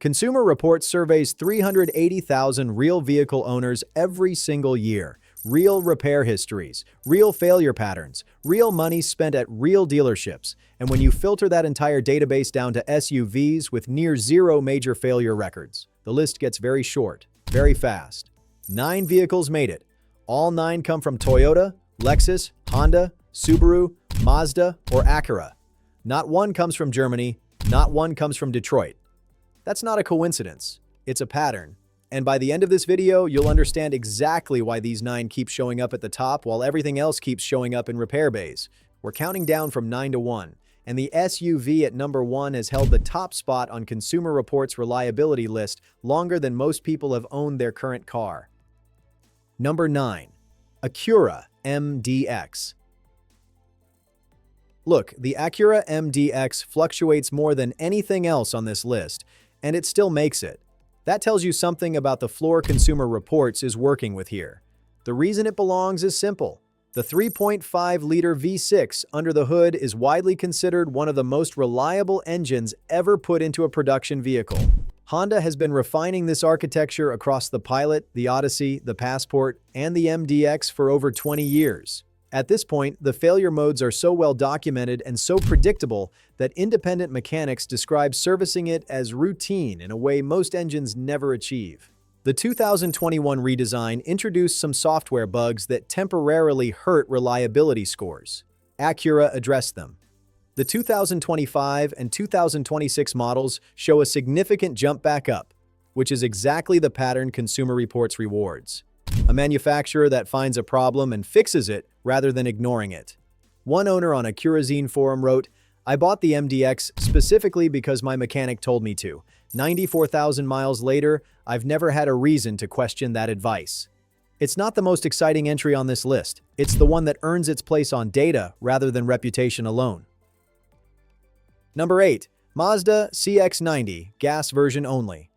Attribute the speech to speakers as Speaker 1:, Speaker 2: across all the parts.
Speaker 1: Consumer Reports surveys 380,000 real vehicle owners every single year. Real repair histories, real failure patterns, real money spent at real dealerships. And when you filter that entire database down to SUVs with near zero major failure records, the list gets very short, very fast. 9 vehicles made it. All 9 come from Toyota, Lexus, Honda, Subaru, Mazda, or Acura. Not one comes from Germany, not one comes from Detroit. That's not a coincidence, it's a pattern. And by the end of this video, you'll understand exactly why these 9 keep showing up at the top while everything else keeps showing up in repair bays. We're counting down from 9 to 1, and the SUV at number 1 has held the top spot on Consumer Reports' reliability list longer than most people have owned their current car. Number 9. Acura MDX. Look, the Acura MDX fluctuates more than anything else on this list, and it still makes it. That tells you something about the floor Consumer Reports is working with here. The reason it belongs is simple. The 3.5-liter V6 under the hood is widely considered one of the most reliable engines ever put into a production vehicle. Honda has been refining this architecture across the Pilot, the Odyssey, the Passport, and the MDX for over 20 years. At this point, the failure modes are so well documented and so predictable that independent mechanics describe servicing it as routine in a way most engines never achieve. The 2021 redesign introduced some software bugs that temporarily hurt reliability scores. Acura addressed them. The 2025 and 2026 models show a significant jump back up, which is exactly the pattern Consumer Reports rewards. A manufacturer that finds a problem and fixes it rather than ignoring it. One owner on a Curazine forum wrote, "I bought the MDX specifically because my mechanic told me to. 94,000 miles later, I've never had a reason to question that advice." It's not the most exciting entry on this list. It's the one that earns its place on data rather than reputation alone. Number 8. Mazda CX-90, gas version only.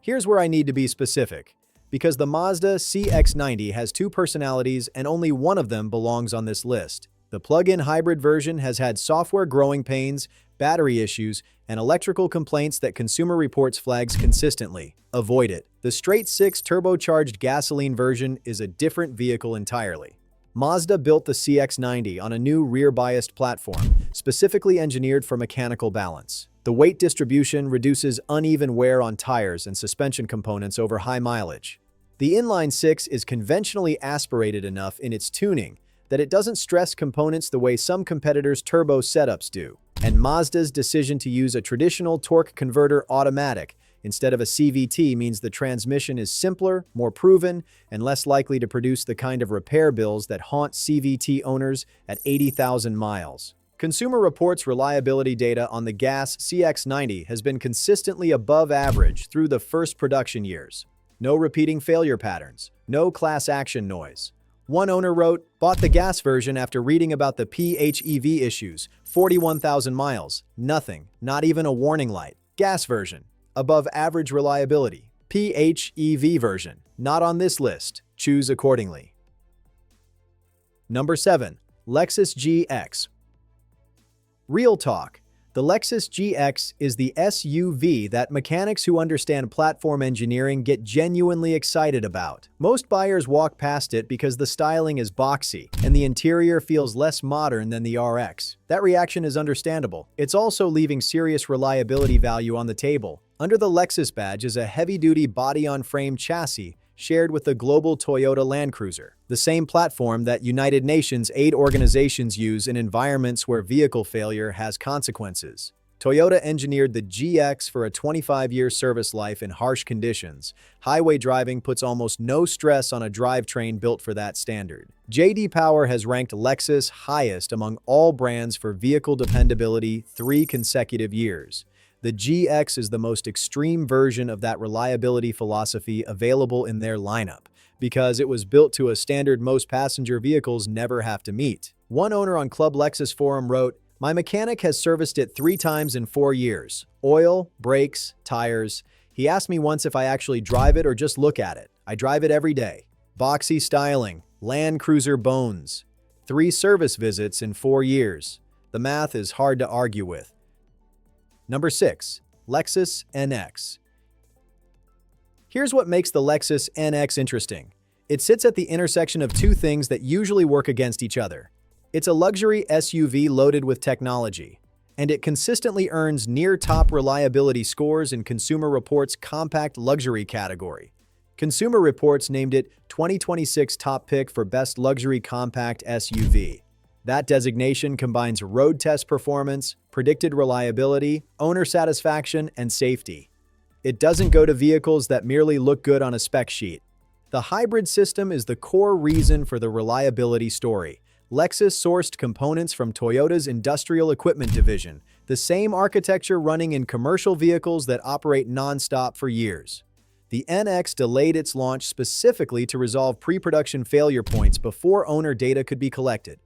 Speaker 1: Here's where I need to be specific, because the Mazda CX-90 has 2 personalities and only one of them belongs on this list. The plug-in hybrid version has had software growing pains, battery issues, and electrical complaints that Consumer Reports flags consistently. Avoid it. The straight-6 turbocharged gasoline version is a different vehicle entirely. Mazda built the CX-90 on a new rear-biased platform, specifically engineered for mechanical balance. The weight distribution reduces uneven wear on tires and suspension components over high mileage. The inline-6 is conventionally aspirated enough in its tuning that it doesn't stress components the way some competitors' turbo setups do. And Mazda's decision to use a traditional torque converter automatic instead of a CVT means the transmission is simpler, more proven, and less likely to produce the kind of repair bills that haunt CVT owners at 80,000 miles. Consumer Reports reliability data on the gas CX-90 has been consistently above average through the first production years. No repeating failure patterns, no class action noise. One owner wrote, "Bought the gas version after reading about the PHEV issues, 41,000 miles, nothing, not even a warning light. Gas version, above average reliability. PHEV version, not on this list, choose accordingly." Number 7. Lexus GX. Real talk. The Lexus GX is the SUV that mechanics who understand platform engineering get genuinely excited about. Most buyers walk past it because the styling is boxy and the interior feels less modern than the RX. That reaction is understandable. It's also leaving serious reliability value on the table. Under the Lexus badge is a heavy-duty body-on-frame chassis shared with the global Toyota Land Cruiser, the same platform that United Nations aid organizations use in environments where vehicle failure has consequences. Toyota engineered the GX for a 25-year service life in harsh conditions. Highway driving puts almost no stress on a drivetrain built for that standard. J.D. Power has ranked Lexus highest among all brands for vehicle dependability 3 consecutive years. The GX is the most extreme version of that reliability philosophy available in their lineup, because it was built to a standard most passenger vehicles never have to meet. One owner on Club Lexus forum wrote, "My mechanic has serviced it 3 times in 4 years. Oil, brakes, tires. He asked me once if I actually drive it or just look at it. I drive it every day. Boxy styling, Land Cruiser bones. 3 service visits in 4 years. The math is hard to argue with." Number 6. Lexus NX. Here's what makes the Lexus NX interesting. It sits at the intersection of two things that usually work against each other. It's a luxury SUV loaded with technology, and it consistently earns near-top reliability scores in Consumer Reports' compact luxury category. Consumer Reports named it 2026 top pick for best luxury compact SUV. That designation combines road test performance, predicted reliability, owner satisfaction, and safety. It doesn't go to vehicles that merely look good on a spec sheet. The hybrid system is the core reason for the reliability story. Lexus sourced components from Toyota's Industrial Equipment Division, the same architecture running in commercial vehicles that operate non-stop for years. The NX delayed its launch specifically to resolve pre-production failure points before owner data could be collected.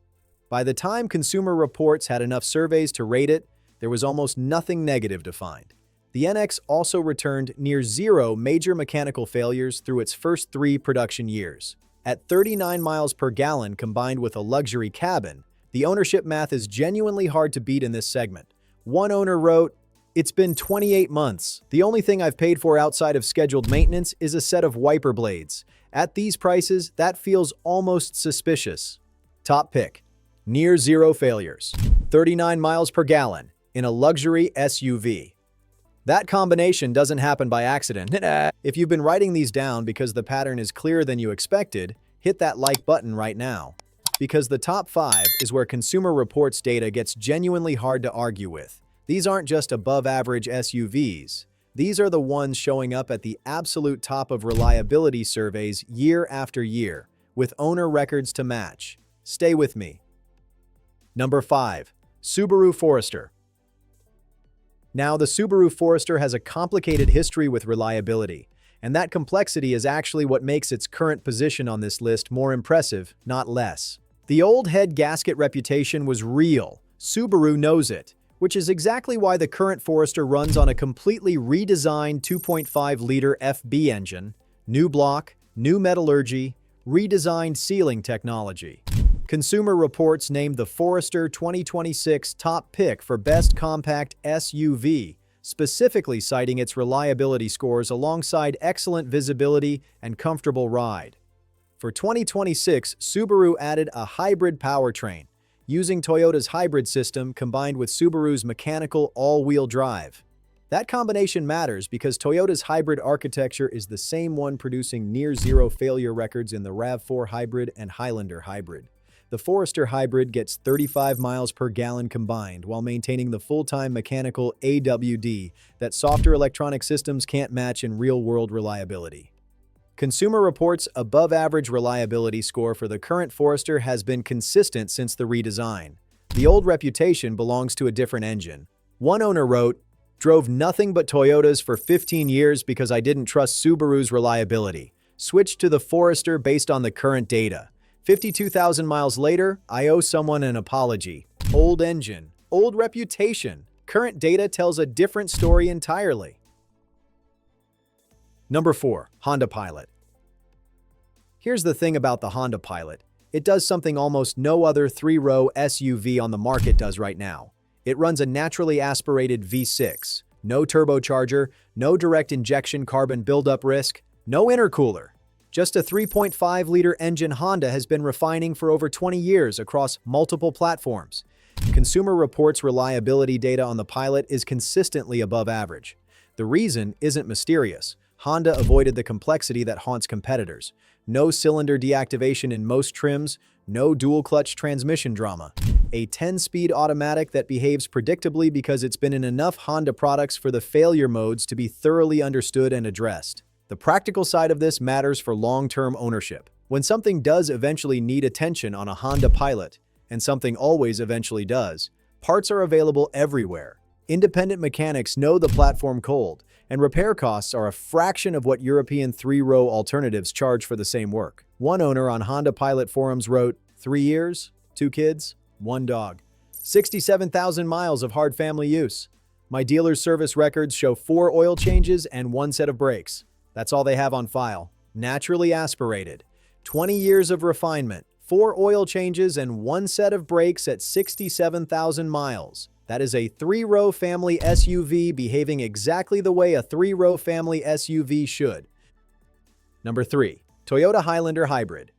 Speaker 1: By the time Consumer Reports had enough surveys to rate it, there was almost nothing negative to find. The NX also returned near zero major mechanical failures through its first 3 production years. At 39 miles per gallon combined with a luxury cabin, the ownership math is genuinely hard to beat in this segment. One owner wrote, "It's been 28 months. The only thing I've paid for outside of scheduled maintenance is a set of wiper blades. At these prices, that feels almost suspicious." Top pick. Near zero failures. 39 miles per gallon in a luxury SUV. That combination doesn't happen by accident. If you've been writing these down because the pattern is clearer than you expected, hit that like button right now. Because the top 5 is where Consumer Reports data gets genuinely hard to argue with. These aren't just above-average SUVs. These are the ones showing up at the absolute top of reliability surveys year after year, with owner records to match. Stay with me. Number 5. Subaru Forester. Now, the Subaru Forester has a complicated history with reliability, and that complexity is actually what makes its current position on this list more impressive, not less. The old head gasket reputation was real. Subaru knows it, which is exactly why the current Forester runs on a completely redesigned 2.5-liter FB engine, new block, new metallurgy, redesigned sealing technology. Consumer Reports named the Forester 2026 top pick for best compact SUV, specifically citing its reliability scores alongside excellent visibility and comfortable ride. For 2026, Subaru added a hybrid powertrain, using Toyota's hybrid system combined with Subaru's mechanical all-wheel drive. That combination matters because Toyota's hybrid architecture is the same one producing near-zero failure records in the RAV4 Hybrid and Highlander Hybrid. The Forester Hybrid gets 35 miles per gallon combined while maintaining the full-time mechanical AWD that softer electronic systems can't match in real-world reliability. Consumer Reports' above-average reliability score for the current Forester has been consistent since the redesign. The old reputation belongs to a different engine. One owner wrote, "Drove nothing but Toyotas for 15 years because I didn't trust Subaru's reliability. Switched to the Forester based on the current data. 52,000 miles later, I owe someone an apology. Old engine, old reputation. Current data tells a different story entirely." Number 4. Honda Pilot. Here's the thing about the Honda Pilot. It does something almost no other 3-row SUV on the market does right now. It runs a naturally aspirated V6. No turbocharger, no direct injection carbon buildup risk, no intercooler. Just a 3.5-liter engine Honda has been refining for over 20 years across multiple platforms. Consumer Reports' reliability data on the Pilot is consistently above average. The reason isn't mysterious. Honda avoided the complexity that haunts competitors. No cylinder deactivation in most trims, no dual-clutch transmission drama. A 10-speed automatic that behaves predictably because it's been in enough Honda products for the failure modes to be thoroughly understood and addressed. The practical side of this matters for long-term ownership. When something does eventually need attention on a Honda Pilot, and something always eventually does, parts are available everywhere. Independent mechanics know the platform cold, and repair costs are a fraction of what European 3-row alternatives charge for the same work. One owner on Honda Pilot forums wrote, 3 years, 2 kids, 1 dog. 67,000 miles of hard family use. My dealer's service records show 4 oil changes and 1 set of brakes. That's all they have on file. Naturally aspirated. 20 years of refinement, 4 oil changes, and 1 set of brakes at 67,000 miles. That is a three-row family SUV behaving exactly the way a three-row family SUV should. Number 3. Toyota Highlander Hybrid.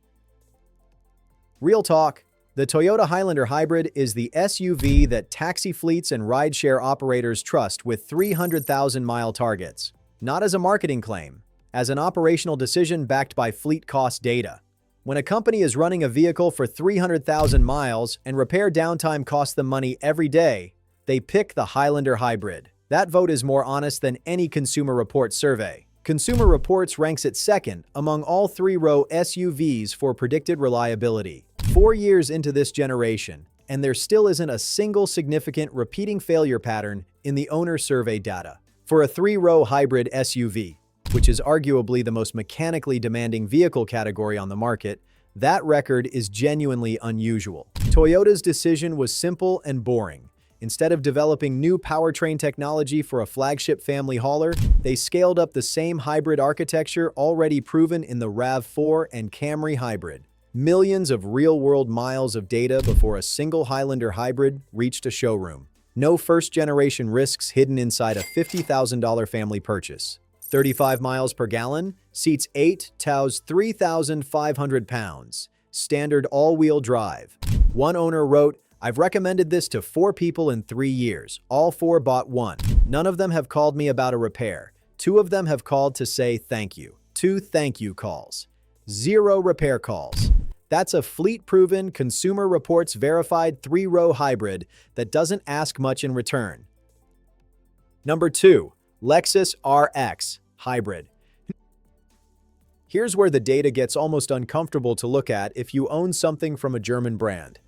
Speaker 1: Real talk, the Toyota Highlander Hybrid is the SUV that taxi fleets and rideshare operators trust with 300,000-mile targets. Not as a marketing claim, as an operational decision backed by fleet cost data. When a company is running a vehicle for 300,000 miles and repair downtime costs them money every day, they pick the Highlander Hybrid. That vote is more honest than any Consumer Reports survey. Consumer Reports ranks it second among all three-row SUVs for predicted reliability. 4 years into this generation, and there still isn't a single significant repeating failure pattern in the owner survey data. For a three-row hybrid SUV, which is arguably the most mechanically demanding vehicle category on the market, that record is genuinely unusual. Toyota's decision was simple and boring. Instead of developing new powertrain technology for a flagship family hauler, they scaled up the same hybrid architecture already proven in the RAV4 and Camry hybrid. Millions of real-world miles of data before a single Highlander hybrid reached a showroom. No first-generation risks hidden inside a $50,000 family purchase. 35 miles per gallon, seats 8, tows 3,500 pounds. Standard all-wheel drive. One owner wrote, "I've recommended this to 4 people in 3 years. All 4 bought one. None of them have called me about a repair. 2 of them have called to say thank you. 2 thank you calls. 0 repair calls." That's a fleet-proven, Consumer Reports verified three-row hybrid that doesn't ask much in return. Number 2. Lexus RX Hybrid. Here's where the data gets almost uncomfortable to look at if you own something from a German brand.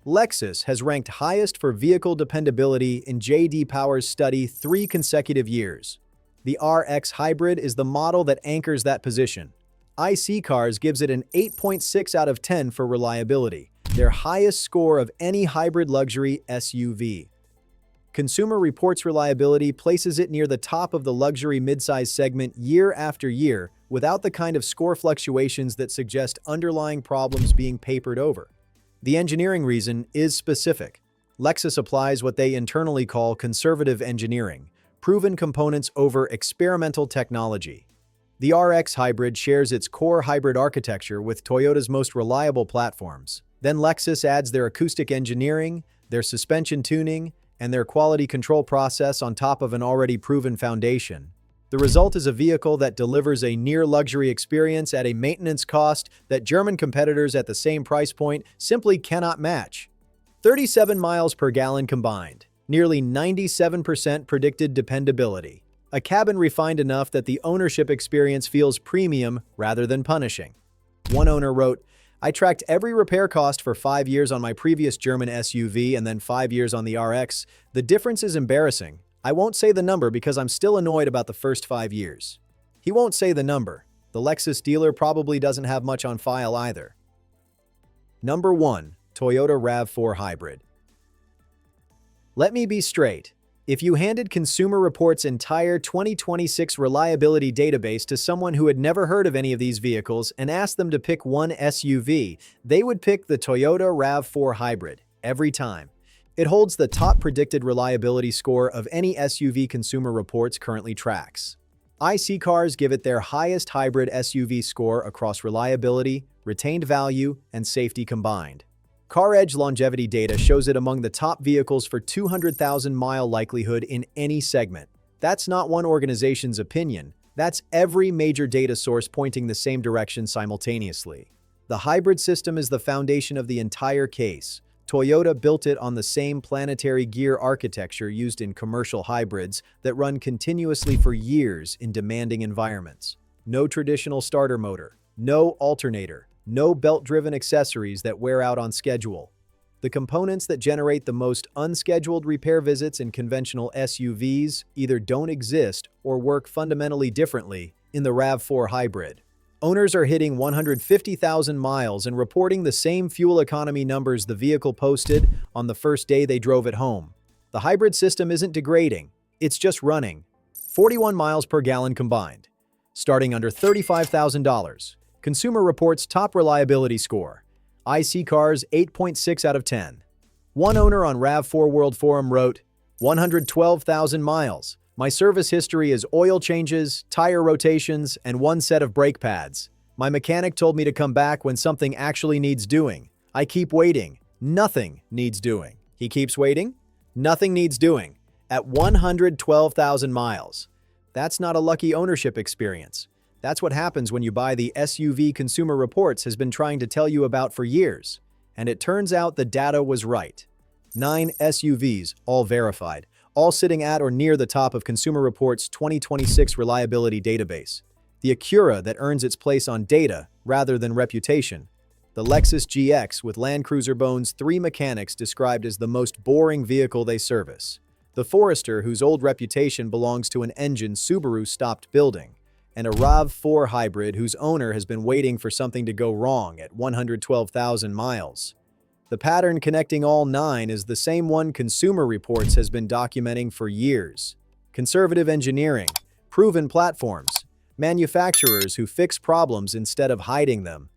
Speaker 1: Lexus has ranked highest for vehicle dependability in J.D. Power's study 3 consecutive years. The RX Hybrid is the model that anchors that position. IC Cars gives it an 8.6 out of 10 for reliability, their highest score of any hybrid luxury SUV. Consumer Reports reliability places it near the top of the luxury midsize segment year after year without the kind of score fluctuations that suggest underlying problems being papered over. The engineering reason is specific. Lexus applies what they internally call conservative engineering, proven components over experimental technology. The RX Hybrid shares its core hybrid architecture with Toyota's most reliable platforms. Then Lexus adds their acoustic engineering, their suspension tuning, and their quality control process on top of an already proven foundation. The result is a vehicle that delivers a near-luxury experience at a maintenance cost that German competitors at the same price point simply cannot match. 37 miles per gallon combined, nearly 97% predicted dependability. A cabin refined enough that the ownership experience feels premium rather than punishing. One owner wrote, "I tracked every repair cost for 5 years on my previous German SUV and then 5 years on the RX. The difference is embarrassing. I won't say the number because I'm still annoyed about the first 5 years." He won't say the number. The Lexus dealer probably doesn't have much on file either. Number 1. Toyota RAV4 Hybrid. Let me be straight. If you handed Consumer Reports' entire 2026 reliability database to someone who had never heard of any of these vehicles and asked them to pick one SUV, they would pick the Toyota RAV4 Hybrid, every time. It holds the top predicted reliability score of any SUV Consumer Reports currently tracks. IC Cars give it their highest hybrid SUV score across reliability, retained value, and safety combined. CarEdge longevity data shows it among the top vehicles for 200,000-mile likelihood in any segment. That's not one organization's opinion. That's every major data source pointing the same direction simultaneously. The hybrid system is the foundation of the entire case. Toyota built it on the same planetary gear architecture used in commercial hybrids that run continuously for years in demanding environments. No traditional starter motor, no alternator, no belt-driven accessories that wear out on schedule. The components that generate the most unscheduled repair visits in conventional SUVs either don't exist or work fundamentally differently in the RAV4 Hybrid. Owners are hitting 150,000 miles and reporting the same fuel economy numbers the vehicle posted on the first day they drove it home. The hybrid system isn't degrading, it's just running. 41 miles per gallon combined. Starting under $35,000. Consumer Reports' top reliability score. IC Cars 8.6 out of 10. One owner on RAV4 World Forum wrote, 112,000 miles. My service history is oil changes, tire rotations, and one set of brake pads. My mechanic told me to come back when something actually needs doing. I keep waiting. Nothing needs doing. He keeps waiting? Nothing needs doing. At 112,000 miles. That's not a lucky ownership experience. That's what happens when you buy the SUV Consumer Reports has been trying to tell you about for years. And it turns out the data was right. 9 SUVs, all verified, all sitting at or near the top of Consumer Reports' 2026 reliability database. The Acura that earns its place on data rather than reputation. The Lexus GX with Land Cruiser Bones' 3 mechanics described as the most boring vehicle they service. The Forester, whose old reputation belongs to an engine Subaru stopped building. And a RAV4 hybrid whose owner has been waiting for something to go wrong at 112,000 miles. The pattern connecting all 9 is the same one Consumer Reports has been documenting for years. Conservative engineering, proven platforms, manufacturers who fix problems instead of hiding them.